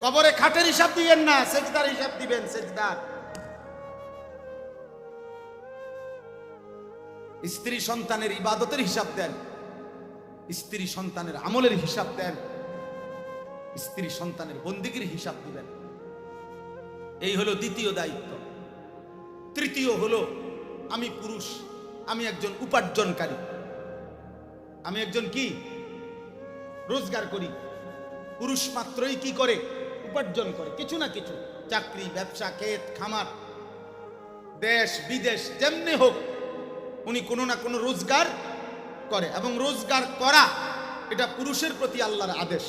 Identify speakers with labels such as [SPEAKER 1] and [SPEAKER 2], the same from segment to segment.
[SPEAKER 1] কবরে খাটের হিসাব দিবেন না, সেজদার হিসাব দিবেন। সেজদার স্ত্রী সন্তানের ইবাদতের হিসাব দেন, স্ত্রী সন্তানের আমলের হিসাব দেন, স্ত্রী সন্তানের বন্দিগির হিসাব দিবেন। এই হলো দ্বিতীয় দায়িত্ব। তৃতীয় হলো আমি পুরুষ, আমি একজন উপার্জনকারী, আমি একজন কি রোজগার করি। পুরুষ মাত্রই কি করে? উপার্জন করে কিছু না কিছু, চাকরি, ব্যবসা, ক্ষেত খামার, দেশ বিদেশ যেমনি হোক উনি কোনো না কোনো রোজগার করে। এবং রোজগার করা এটা পুরুষের প্রতি আল্লাহর আদেশ।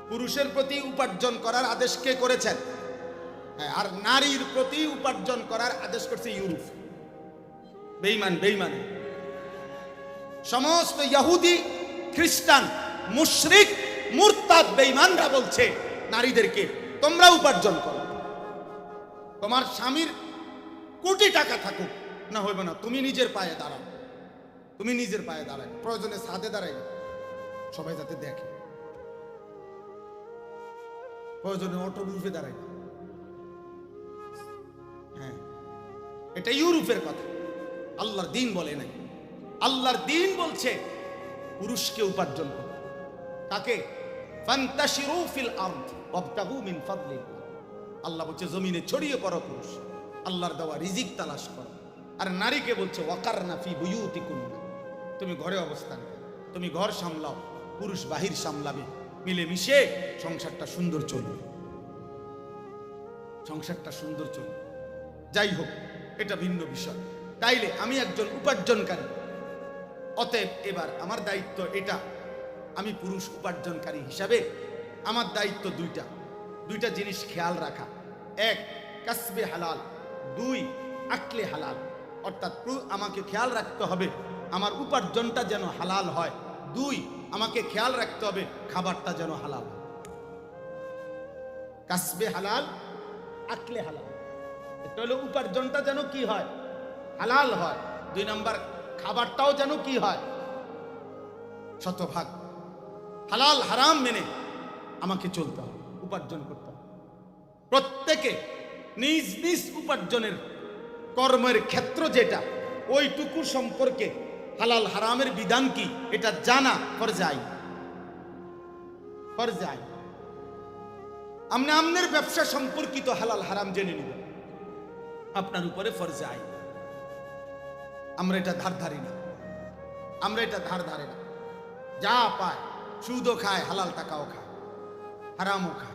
[SPEAKER 1] পুরুষের প্রতি উপার্জন করার আদেশ কে করেছেন? আর নারীর প্রতি উপার্জন করার আদেশ করছে ইউরোপ। বেঈমান বেঈমান সমস্ত ইহুদি, খ্রিস্টান, মুশরিক, মুরতাদ বেঈমানরা বলছে নারীদেরকে তোমরা উপার্জন করো। তোমার স্বামীর কোটি টাকা থাকুক না হইবে না, তুমি নিজের পায়ে দাঁড়াও, তুমি নিজের পায়ে দাঁড়ায়, প্রয়োজনে ছাদে দাঁড়াই, সবাই যাতে দেখে, প্রয়োজনে অটো রুফে দাঁড়াই। হ্যাঁ, এটা ইউরোপের কথা, আল্লাহর দ্বীন বলে নাই। আল্লাহর দ্বীন বলছে পুরুষকে উপার্জন করো। কাকে? ফান্তাশিরু ফিল আরদ ওয়াবতাগু মিন ফাদলিল্লাহ। আল্লাহ বলছে জমিনে ছড়িয়ে পড়ো পুরুষ, আল্লাহর দেওয়া রিজিক তালাশ করো। আর নারীকে বলছে ওয়াকারনা ফি বুয়ুতিকুন্না, তুমি ঘরে অবস্থান করো, তুমি ঘর সামলাও, পুরুষ বাহির সামলাবে, মিলেমিশে সংসারটা সুন্দর চলবে, সংসারটা সুন্দর চলবে। যাই হোক, এটা ভিন্ন বিষয়। তাইলে আমি একজন উপার্জনকারী, অতএব এবার আমার দায়িত্ব এটা, আমি পুরুষ উপার্জনকারী হিসাবে আমার দায়িত্ব দুইটা জিনিস খেয়াল রাখা। এক, কাসবে হালাল, দুই, আকলে হালাল। অর্থাৎ আমাকে খেয়াল রাখতে হবে আমার উপার্জনটা যেন হালাল হয়, দুই, আমাকে খেয়াল রাখতে হবে খাবারটা যেন হালাল হয়। কাসবে হালাল, আকলে হালাল, এটা হলো উপার্জনটা যেন কি হয়? হালাল হয়। দুই নাম্বার, খাবারটাও যেন কি হয়? শতভাগ হালাল হারাম মেনে আমাকে চলতে হবে, উপার্জন করতে হবে। প্রত্যেকে নিজ নিজ উপার্জনের কর্মের ক্ষেত্র যেটা, ওইটুকু সম্পর্কে হালাল হারামের বিধান কি এটা জানা ফরজে আইন। ফরজে আইন। আপনি আপনার ব্যবসা সম্পর্কিত হালাল হারাম জেনে নেবেন, আপনার উপরে ফরজে আইন। আমরা এটা ধার ধারি না, আমরা এটা ধার ধারি না। যা পায় সুদও খায়, হালাল টাকাও খায়, হারামও খায়।